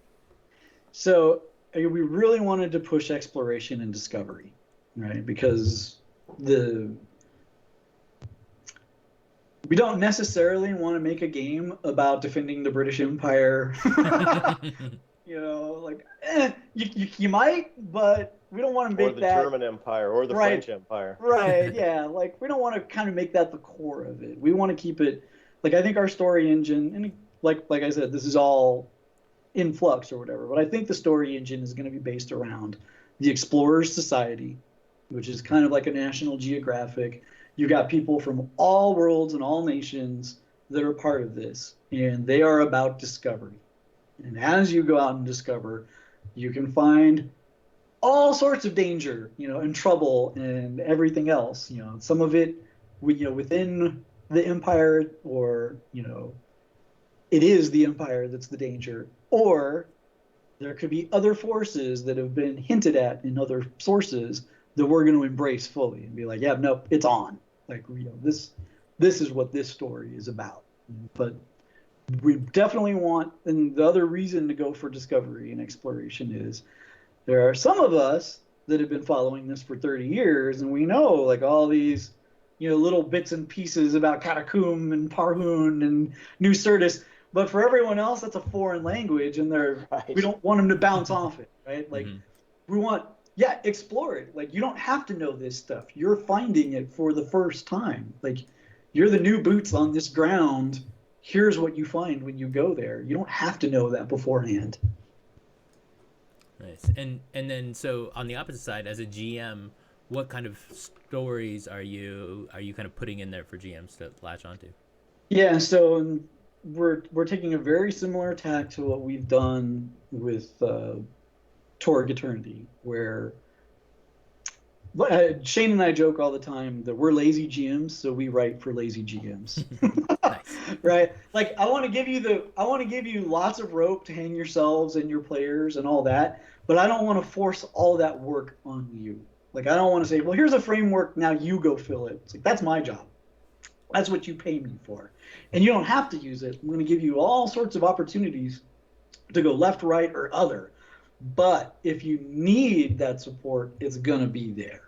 So, we really wanted to push exploration and discovery, right? Because we don't necessarily want to make a game about defending the British Empire. You might, but we don't want to make that. Or the German Empire, or the French Empire. Right, yeah. We don't want to kind of make that the core of it. We want to keep it, I think our story engine, and like I said, this is all in flux or whatever, but I think the story engine is going to be based around the Explorers Society, which is kind of like a National Geographic. You got people from all worlds and all nations that are part of this, and they are about discovery. And as you go out and discover, you can find all sorts of danger, and trouble and everything else. Some of it, within the Empire, or, it is the Empire that's the danger. Or there could be other forces that have been hinted at in other sources that we're going to embrace fully and be like, yeah, no, it's on. This is what this story is about. But we definitely want, and the other reason to go for discovery and exploration is there are some of us that have been following this for 30 years, and we know all these, little bits and pieces about Katakum and Parhun and New Syrtis, but for everyone else, that's a foreign language, and we don't want them to bounce off it, right? We want, explore it. You don't have to know this stuff. You're finding it for the first time. You're the new boots on this ground. Here's what you find when you go there. You don't have to know that beforehand. Nice. And then, so on the opposite side, as a GM, what kind of stories are you kind of putting in there for GMs to latch onto? Yeah, so we're taking a very similar tack to what we've done with Torg Eternity, where Shane and I joke all the time that we're lazy GMs, so we write for lazy GMs. Right? I want to give you lots of rope to hang yourselves and your players and all that, but I don't want to force all that work on you. I don't want to say, well, here's a framework, now you go fill it. It's that's my job. That's what you pay me for. And you don't have to use it. I'm going to give you all sorts of opportunities to go left, right, or other. But if you need that support, it's going to be there.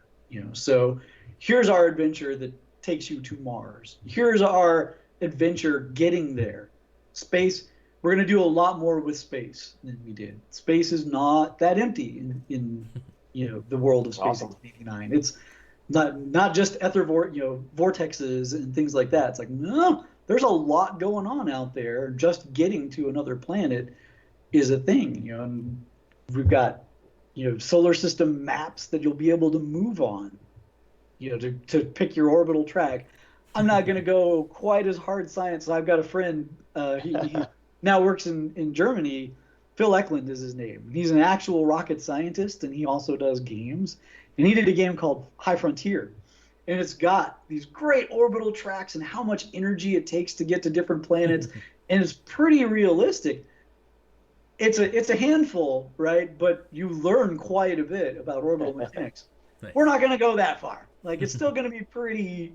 So here's our adventure that takes you to Mars. Here's our adventure getting there. Space, we're going to do a lot more with space than we did. Space is not that empty in the world of Space Awesome. 1889. It's not just ether vortexes and things like that. It's like, no, there's a lot going on out there. Just getting to another planet is a thing, and we've got solar system maps that you'll be able to move on, to pick your orbital track. I'm not going to go quite as hard science. I've got a friend, he now works in Germany. Phil Eklund is his name. He's an actual rocket scientist, and he also does games. And he did a game called High Frontier. And it's got these great orbital tracks and how much energy it takes to get to different planets. And it's pretty realistic. It's a handful, right? But you learn quite a bit about orbital mechanics. Nice. We're not going to go that far. Like, it's still going to be pretty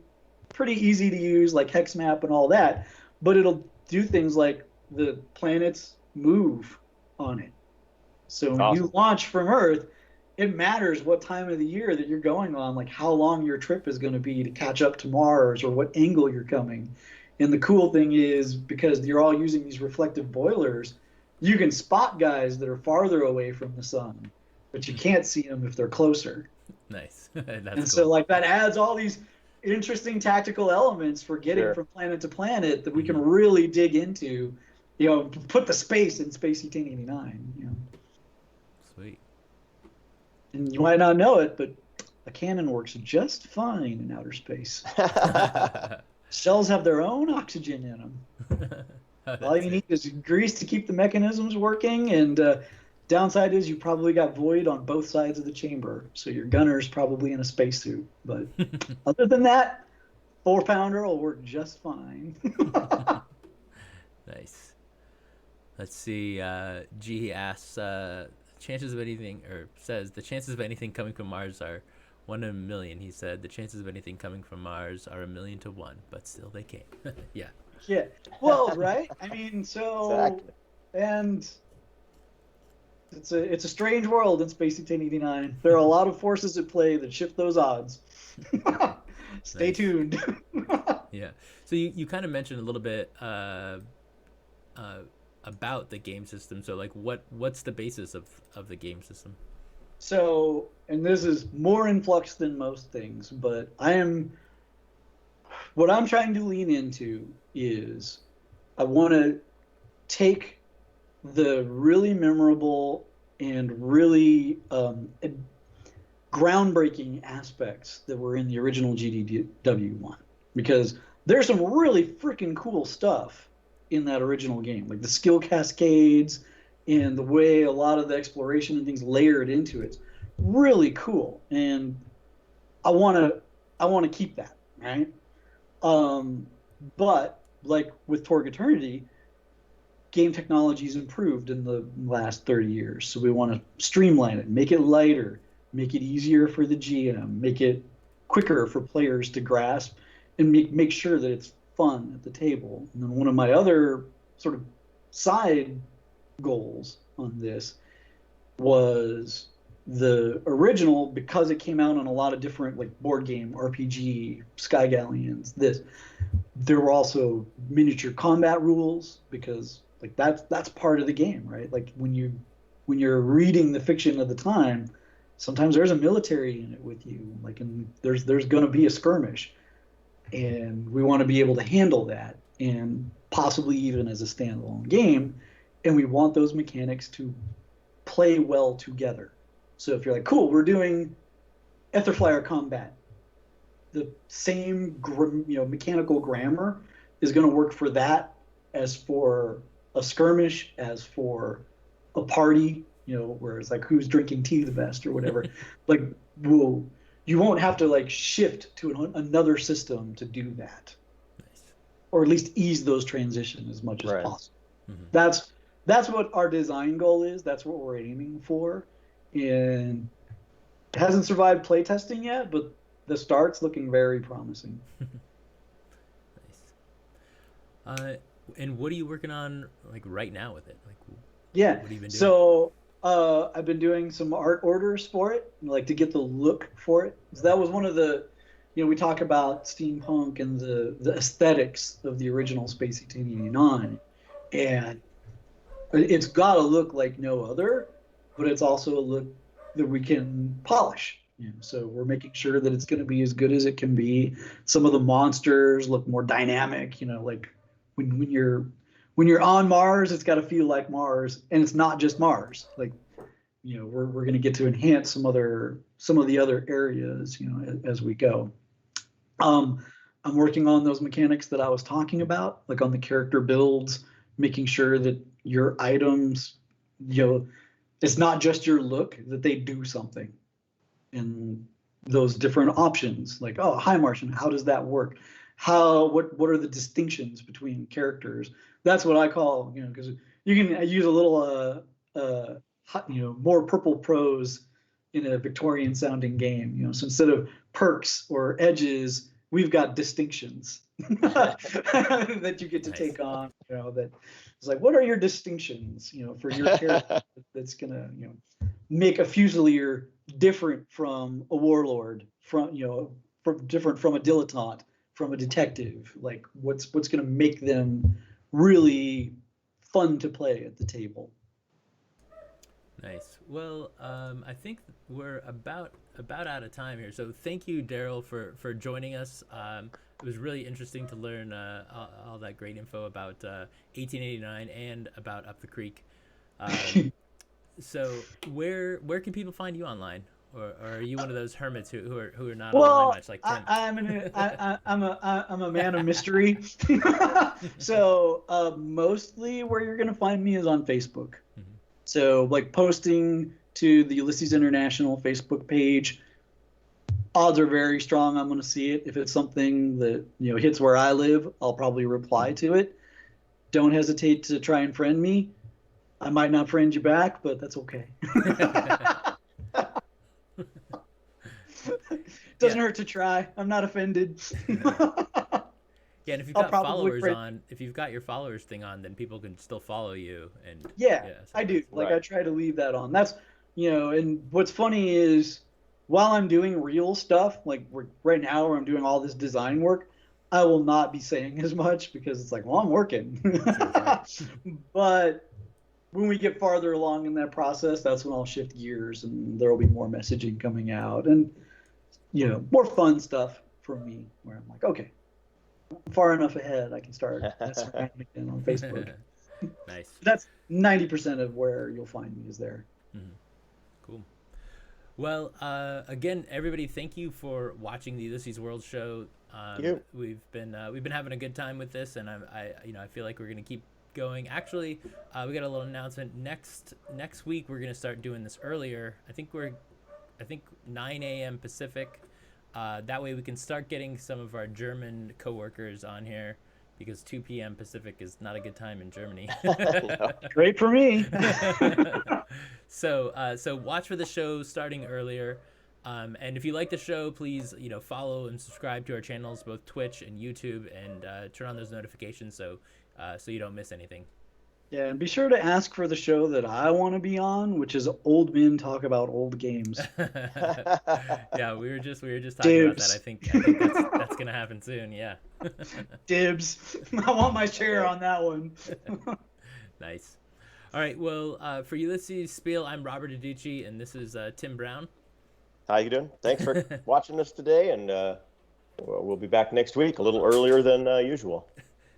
easy to use, like hex map and all that. But it'll do things like the planets move on it. So when Awesome. you launch from Earth, it matters what time of the year that you're going on, like how long your trip is going to be to catch up to Mars, or what angle you're coming. And the cool thing is, because you're all using these reflective boilers, you can spot guys that are farther away from the sun, but you can't see them if they're closer. Nice. That's And cool. so like that adds all these interesting tactical elements for getting Sure. from planet to planet that we can really dig into, put the space in Space 1889. Sweet. And you might not know it, but a cannon works just fine in outer space. Shells have their own oxygen in them. All you need is grease to keep the mechanisms working, and downside is you probably got void on both sides of the chamber, so your gunner's probably in a spacesuit. But other than that, 4-pounder will work just fine. Nice. Let's see. G asks, chances of anything, or says the chances of anything coming from Mars are 1 in a million. He said the chances of anything coming from Mars are 1,000,000 to 1, but still they came. Yeah. Yeah. Well, right? I mean, so Exactly. and it's a strange world in Space 1889. There are a lot of forces at play that shift those odds. Stay Nice. tuned. Yeah. So you kind of mentioned a little bit about the game system. So like what's the basis of the game system? So, and this is more in flux than most things, but what I'm trying to lean into is I want to take the really memorable and really groundbreaking aspects that were in the original GDW one, because there's some really freaking cool stuff in that original game, like the skill cascades and the way a lot of the exploration and things layered into it. Really cool, and I want to keep that, right? But like with Torg Eternity, game technology's improved in the last 30 years. So we want to streamline it, make it lighter, make it easier for the GM, make it quicker for players to grasp, and make sure that it's fun at the table. And then one of my other sort of side goals on this was the original, because it came out on a lot of different like board game, RPG, Sky Galleons, there were also miniature combat rules, because like that's part of the game, right? Like when you're reading the fiction of the time, sometimes there's a military in it with you, like, and there's going to be a skirmish, and we want to be able to handle that, and possibly even as a standalone game, and we want those mechanics to play well together. So if you're like, cool, we're doing Etherflyer combat, the same mechanical grammar is going to work for that as for a skirmish, as for a party, where it's like who's drinking tea the best or whatever. Like, you won't have to like shift to another system to do that. Nice. Or at least ease those transitions as much as Right. possible. Mm-hmm. That's what our design goal is. That's what we're aiming for. And it hasn't survived playtesting yet, but the start's looking very promising. Nice. And what are you working on like right now with it? Like, Yeah. what have you been doing? So I've been doing some art orders for it, like to get the look for it. So that was one of the, we talk about steampunk and the aesthetics of the original Space 1889, and it's got to look like no other, but it's also a look that we can polish. So we're making sure that it's going to be as good as it can be. Some of the monsters look more dynamic. Like when you're on Mars, it's got to feel like Mars, and it's not just Mars. Like, we're going to get to enhance some of the other areas, as we go. I'm working on those mechanics that I was talking about, like on the character builds, making sure that your items, it's not just your look, that they do something. And those different options, like, oh, hi Martian, how does that work? What are the distinctions between characters? That's what I call, because you can use a little more purple prose in a Victorian sounding game. So instead of perks or edges, we've got distinctions that you get to take on. That it's like, what are your distinctions? For your character that's gonna make a Fusilier different from a warlord, different from a dilettante, from a detective. Like, what's gonna make them really fun to play at the table. Nice. Well, I think we're about out of time here. So thank you, Darrell, for joining us. It was really interesting to learn all that great info about 1889 and about Up the Creek. So where can people find you online? Or are you one of those hermits who are not online much, like Tim? I'm a man of mystery. So mostly where you're gonna find me is on Facebook. Mm-hmm. So like posting to the Ulysses International Facebook page, odds are very strong I'm gonna see it. If it's something that hits where I live, I'll probably reply to it. Don't hesitate to try and friend me. I might not friend you back, but that's okay. Doesn't hurt to try. I'm not offended. Yeah, and if you've got followers on, if you've got your followers thing on, then people can still follow you. And so I do. Like, right. I try to leave that on. That's and what's funny is while I'm doing real stuff, like right now where I'm doing all this design work, I will not be saying as much because it's like, well, I'm working. But when we get farther along in that process, that's when I'll shift gears and there will be more messaging coming out and more fun stuff for me where I'm like, okay, I'm far enough ahead, I can start messing around again on Facebook. Nice. That's 90% of where you'll find me is there. Mm-hmm. Cool. Well, again, everybody, thank you for watching the Ulisses Worlds show. We've been having a good time with this, and I feel like we're gonna keep going. Actually, we got a little announcement next week. We're gonna start doing this earlier. I think 9 a.m. Pacific. That way we can start getting some of our German coworkers on here, because 2 p.m. Pacific is not a good time in Germany. Great for me. So watch for the show starting earlier. And if you like the show, please follow and subscribe to our channels, both Twitch and YouTube, and turn on those notifications so you don't miss anything. Yeah, and be sure to ask for the show that I want to be on, which is Old Men Talk About Old Games. Yeah, we were just talking about that. I think that's gonna happen soon. Yeah. Dibs. I want my share on that one. Nice. All right. Well, for Ulysses Spiel, I'm Robert Adichie, and this is Tim Brown. How you doing? Thanks for watching us today, and we'll be back next week a little earlier than usual.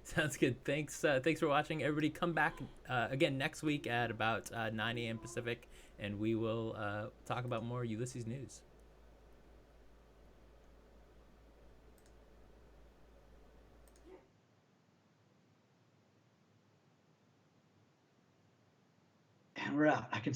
Sounds good. Thanks for watching. Everybody come back again next week at about 9 a.m. Pacific, and we will talk about more Ulysses news. And we're out. I can